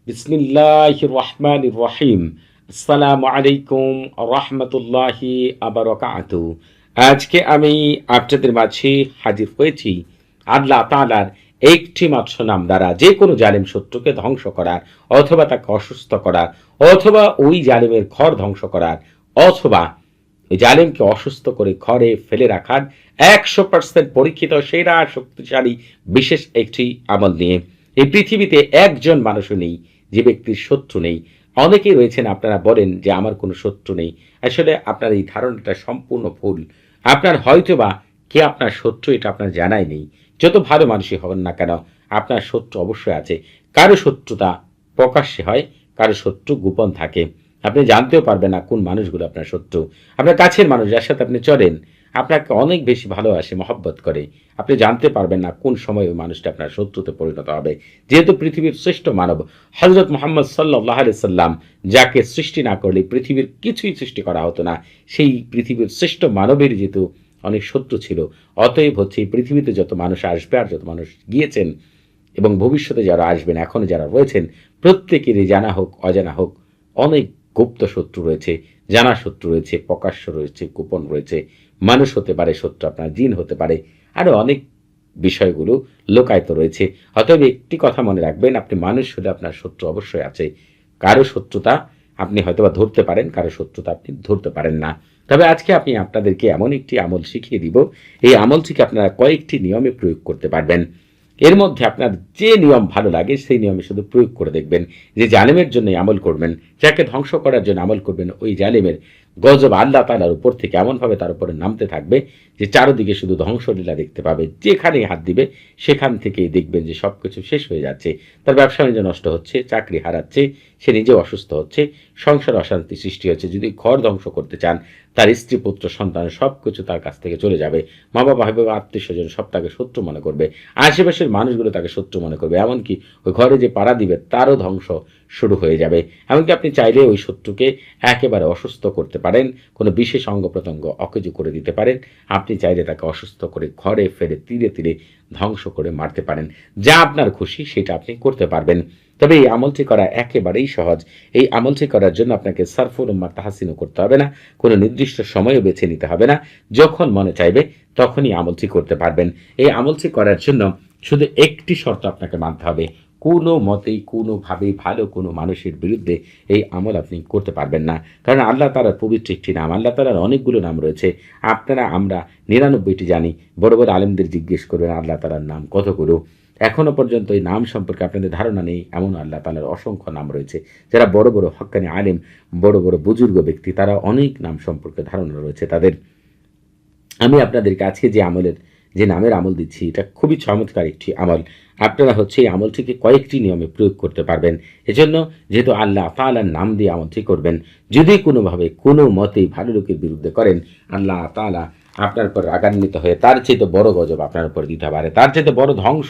বিসমিল্লাহির রহমানির রহিম। আসসালামু আলাইকুম রহমতুল্লাহি আবরাকাতু। আজকে আমি আপনাদের মাঝে হাজির হয়েছি আল্লাহ তাআলার একটি মাত্র নাম দ্বারা যে কোনো জালিম শত্রুকে ধ্বংস করার, অথবা তাকে অসুস্থ করার, অথবা ওই জালিমের ঘর ধ্বংস করার, অথবা ওই জালিমকে অসুস্থ করে ঘরে ফেলে রাখার 100% পরীক্ষিত সেরা শক্তিশালী বিশেষ একটি আমল নিয়ে। এই পৃথিবীতে একজন মানুষও নেই যে ব্যক্তির শত্রু নেই। অনেকেই রয়েছেন আপনারা বলেন যে আমার কোনো শত্রু নেই। আসলে আপনার এই ধারণাটা সম্পূর্ণ ভুল। আপনার হয়তোবা কে আপনার শত্রু এটা আপনার জানাই নেই। যত ভালো মানুষই হবেন না কেন, আপনার শত্রু অবশ্যই আছে। কারো শত্রুতা প্রকাশ্যে হয়, কারো শত্রু গোপন থাকে। আপনি জানতেও পারবেন না কোন মানুষগুলো আপনার শত্রু। আপনার কাছের মানুষ যার সাথে আপনি চলেন, আপনাকে অনেক বেশি ভালোবাসে, মহব্বত করে, আপনি জানতে পারবেন না কোন সময় ওই মানুষটা আপনার শত্রুতে পরিণত হবে। যেহেতু পৃথিবীর শ্রেষ্ঠ মানব হযরত মুহাম্মদ সাল্লাল্লাহু আলাইহি সাল্লাম, যাকে সৃষ্টি না করলে পৃথিবীর কিছুই সৃষ্টি করা হতো না, সেই পৃথিবীর শ্রেষ্ঠ মানবের যেহেতু অনেক শত্রু ছিল, অতএব হচ্ছে এই পৃথিবীতে যত মানুষ আসবে আর যত মানুষ গিয়েছেন এবং ভবিষ্যতে যারা আসবেন, এখনো যারা রয়েছেন, প্রত্যেকেরই জানা হোক অজানা হোক অনেক গুপ্ত শত্রু রয়েছে, জানা শত্রু রয়েছে, প্রকাশ্য রয়েছে, গোপন রয়েছে। মানুষ হতে পারে শত্রু, আপনার জিন হতে পারে, আরও অনেক বিষয়গুলো লোকায়িত রয়েছে। অতএব একটি কথা মনে রাখবেন, আপনি মানুষ হলে আপনার শত্রু অবশ্যই আছে। কারো শত্রুতা আপনি হয়তোবা ধরতে পারেন, কারো শত্রুতা আপনি ধরতে পারেন না। তবে আজকে আমি আপনাদেরকে এমন একটি আমল শিখিয়ে দিব, এই আমল থেকে আপনারা কয়েকটি নিয়মে প্রয়োগ করতে পারবেন। এর মধ্যে আপনার যে নিয়ম ভালো লাগে সেই নিয়মে শুধু প্রয়োগ করে দেখবেন। যে জালেমের জন্য আমল করবেন, যাকে ধ্বংস করার জন্য আমল করবেন, ওই জালেমের গজব আল্লাহ তাআলার উপর থেকে এমনভাবে তার উপরে নামতে থাকবে যে চারদিকে শুধু ধ্বংসলীলা দেখতে পাবে। যেখানেই হাত দিবে সেখান থেকেই দেখবেন যে সব কিছু শেষ হয়ে যাচ্ছে। তার ব্যবসা বাণিজ্য নষ্ট হচ্ছে, চাকরি হারাচ্ছে, সে নিজেও অসুস্থ হচ্ছে, সংসার অশান্তি সৃষ্টি হচ্ছে। যদি ঘর ধ্বংস করতে চান, তার স্ত্রী পুত্র সন্তান সব কিছু তার কাছ থেকে চলে যাবে। মা বাবা ভাই বাবা আত্মীয় স্বজন সব তাকে শত্রু মনে করবে, আশেপাশের মানুষগুলো তাকে শত্রু মনে করবে, এমনকি ওই ঘরে যে পাড়া দিবে তারও ধ্বংস শুরু হয়ে যাবে। এমনকি আপনি চাইলে ওই শত্রুকে একেবারে অসুস্থ করতে পারেন, কোনো বিশেষ অঙ্গ প্রত্যঙ্গ অকেজো করে দিতে পারেন। আপনি চাইলে তাকে অসুস্থ করে ঘরে ফেলে তীরে তীরে ধ্বংস করে মারতে পারেন। যা আপনার খুশি সেটা আপনি করতে পারবেন। তবে এই আমলটি করা একেবারেই সহজ। এই আমলটি করার জন্য আপনাকে সারফুল উম্মাহ তাহসিনও করতে হবে না, কোনো নির্দিষ্ট সময়ও বেছে নিতে হবে না। যখন মনে চাইবে তখনই আমলটি করতে পারবেন। এই আমলটি করার জন্য শুধু একটি শর্ত আপনাকে মানতে হবে, কোনো মতেই কোনোভাবেই ভালো কোনো মানুষের বিরুদ্ধে এই আমল আপনি করতে পারবেন না। কারণ আল্লাহ তাআলার পবিত্র একটি নাম, আল্লাহ তাআলার অনেকগুলো নাম রয়েছে। আপনারা আমরা 99টি জানি, বড় বড় আলেমদের জিজ্ঞেস করবেন আল্লাহ তাআলার নাম কতগুলো। এখনো পর্যন্ত এই নাম সম্পর্কে আপনাদের ধারণা নেই, এমন আল্লাহ তাআলার অসংখ্য নাম রয়েছে। যারা বড় বড় হক্কানি আলেম, বড় বড় বুজুর্গ ব্যক্তি, তারা অনেক নাম সম্পর্কে ধারণা রয়েছে তাদের। আমি আপনাদেরকে আজকে যে নামের আমল দিচ্ছি, এটা খুবই চমৎকার একটি আমল। আপনারা হচ্ছে এই আমলটিকে কয়েকটি নিয়মে প্রয়োগ করতে পারবেন। এজন্য যেহেতু আল্লাহ তাআলার নাম দিয়ে আমলটি করবেন, যদি কোনোভাবে কোনো মতেই ভালো লোকের বিরুদ্ধে করেন, আল্লাহ তাআলা আপনার উপর রাগান্বিত হয়ে তার চাইতে বড় গজব আপনার উপর দিতে পারে, তার চাইতে বড় ধ্বংস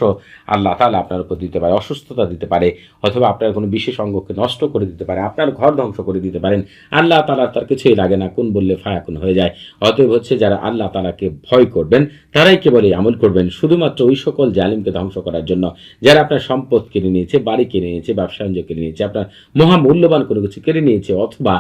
আল্লাহ তাআলা আপনার উপর দিতে পারে, অসুস্থতা দিতে পারে, অথবা আপনার কোনো বিশেষ অঙ্গকে নষ্ট করে দিতে পারে, আপনার ঘর ধ্বংস করে দিতে পারেন। আল্লাহ তাআলা তার কিছুই লাগে না, কোন বললে ফায়াকুন হয়ে যায়। অতএব হচ্ছে যারা আল্লাহ তাআলাকে ভয় করবেন তারাই কেবল এই আমল করবেন, শুধুমাত্র ওই সকল জালিমকে ধ্বংস করার জন্য যারা আপনার সম্পদ কেড়ে নিয়েছে, বাড়ি কেড়ে নিয়েছে, ব্যবসা বাণিজ্য কেড়ে নিয়েছে, আপনার মহামূল্যবান কোনো কিছু কেড়ে নিয়েছে, অথবা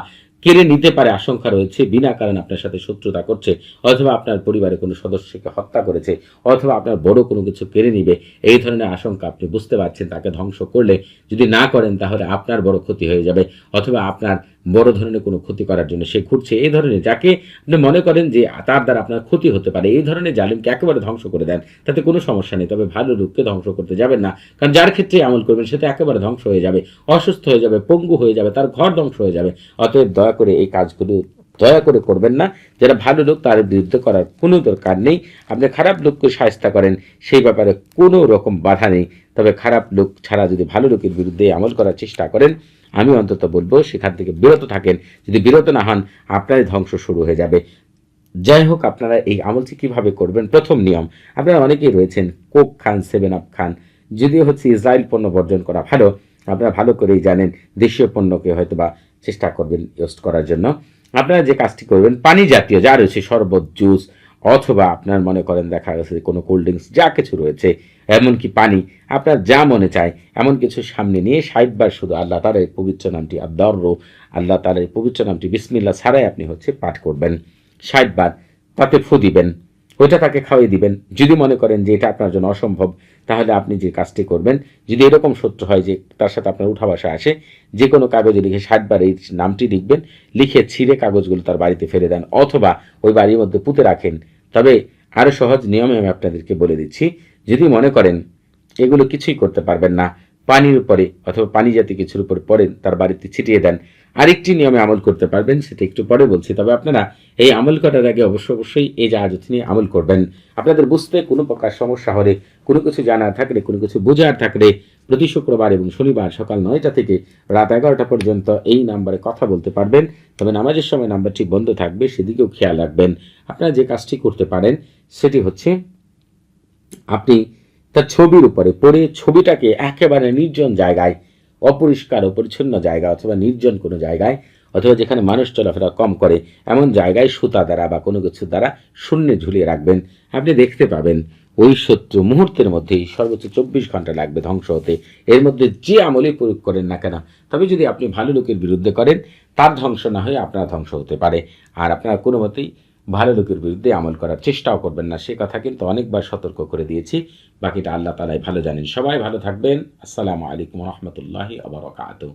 কেড়ে নিতে পারে আশঙ্কা রয়েছে, বিনা কারণে আপনার সাথে শত্রুতা করছে, অথবা আপনার পরিবারের কোনো সদস্যকে হত্যা করেছে, অথবা আপনার বড় কোনো কিছু কেড়ে নিবে, এই ধরনের আশঙ্কা আপনি বুঝতে পারছেন। তাকে ধ্বংস করলে যদি না করেন তাহলে আপনার বড় ক্ষতি হয়ে যাবে, অথবা আপনার বড় ধরনের কোনো ক্ষতি করার জন্য সে ঘুরছে, এই ধরনের যাকে আপনি মনে করেন যে তার দ্বারা আপনার ক্ষতি হতে পারে, এই ধরনের জালিমকে একেবারে ধ্বংস করে দেন, তাতে কোনো সমস্যা নেই। তবে ভালো লোককে ধ্বংস করতে যাবেন না, কারণ যার ক্ষেত্রে আমল করবেন সেটা একেবারে ধ্বংস হয়ে যাবে, অসুস্থ হয়ে যাবে, পঙ্গু হয়ে যাবে, তার ঘর ধ্বংস হয়ে যাবে। অতএব দয়া করে এই কাজগুলো দয়া করে করবেন না। যারা ভালো লোক তার বিরুদ্ধে করার কোনো দরকার নেই। আপনি খারাপ লোককে শায়েস্তা করেন, সেই ব্যাপারে কোনো রকম বাধা নেই। তবে খারাপ লোক ছাড়া যদি ভালো লোকের বিরুদ্ধে আমল করার চেষ্টা করেন, আমি অন্তত বলবো সেখান থেকে বিরত থাকেন। যদি বিরত না হন, আপনারই ধ্বংস শুরু হয়ে যাবে। যাই হোক, আপনারা এই আমলটি কীভাবে করবেন? প্রথম নিয়ম, আপনারা অনেকেই রয়েছেন কোক খান, 7 আপ খান, যদিও হচ্ছে ইসরায়েল পণ্য বর্জন করা ভালো, আপনারা ভালো করেই জানেন। দেশীয় পণ্যকে হয়তো বা চেষ্টা করবেন ইউজ করার জন্য। আপনারা যে কাজটি করবেন, পানি জাতীয় যা রয়েছে, শরবত, জুস, অথবা আপনার মনে করেন দেখা গেছে যে কোনো কোল্ড ড্রিঙ্কস যা কিছু রয়েছে, এমনকি পানি, আপনার যা মনে চায় এমন কিছু সামনে নিয়ে ৬০ বার শুধু আল্লাহ তাআলার এই পবিত্র নামটি আদ-দারর, আল্লাহ তাআলার এই পবিত্র নামটি বিসমিল্লাহ ছাড়াই আপনি পাঠ করবেন ৬০ বার। তাতে ফু দিবেন, ওইটা তাকে খাওয়িয়ে দিবেন। যদি মনে করেন যে এটা আপনার জন্য অসম্ভব, তাহলে আপনি যে কাজটি করবেন, যদি এরকম সত্য হয় যে তার সাথে আপনার উঠা বসা আসে, যে কোনো কাগজে লিখে ৬০ বার এই নামটি লিখবেন, লিখে ছিঁড়ে কাগজগুলো তার বাড়িতে ফেলে দেন অথবা ওই বাড়ির মধ্যে পুঁতে রাখেন। তবে আরও সহজ নিয়মে আমি আপনাদেরকে বলে দিচ্ছি। যদি মনে করেন এগুলো কিছুই করতে পারবেন না, পানির উপরে অথবা পানি জাতীয় কিছুর উপরে পড়েন, তার বাড়িতে ছিটিয়ে দেন। আরেকটি নিয়মে আমল করতে পারবেন, সেটা একটু পরে বলছি। তবে আপনারা এই আমল করার আগে অবশ্যই এই জাহাজত নিয়ে আমল করবেন। আপনাদের বুঝতে কোনো প্রকার সমস্যা হলে, কোনো কিছু জানার থাকলে, কোনো কিছু বোঝার থাকলে প্রতি শুক্রবার এবং শনিবার সকাল ৯টা থেকে রাত ১১টা পর্যন্ত এই নাম্বারে কথা বলতে পারবেন। তবে নামাজের সময় নাম্বারটি বন্ধ থাকবে, সেদিকেও খেয়াল রাখবেন। আপনারা যে কাজটি করতে পারেন সেটি হচ্ছে, আপনি তার ছবির উপরে পড়ে ছবিটাকে একেবারে নির্জন জায়গায়, অপরিষ্কার অপরিচ্ছন্ন জায়গা অথবা নির্জন কোনো জায়গায়, অথবা যেখানে মানুষ চলাফেরা কম করে এমন জায়গায় সুতা দ্বারা বা কোনো কিছু দ্বারা শূন্যে ঝুলিয়ে রাখবেন। আপনি দেখতে পাবেন ওই শত্রু মুহূর্তের মধ্যেই, সর্বোচ্চ ২৪ ঘন্টা লাগবে ধ্বংস হতে। এর মধ্যে যে আমলেই প্রয়োগ করেন না কেন, তবে যদি আপনি ভালো লোকের বিরুদ্ধে করেন, তার ধ্বংস না হয়ে আপনার ধ্বংস হতে পারে। আর আপনারা কোনো মতেই ভালো লোকের বিরুদ্ধে আমল করার চেষ্টাও করবেন না, সে কথা কিন্তু অনেকবার সতর্ক করে দিয়েছি। বাকিটা আল্লাহ তাআলাই ভালো জানেন। সবাই ভালো থাকবেন। আসসালামু আলাইকুম ওয়া রাহমাতুল্লাহি ওয়া বারাকাতুহু।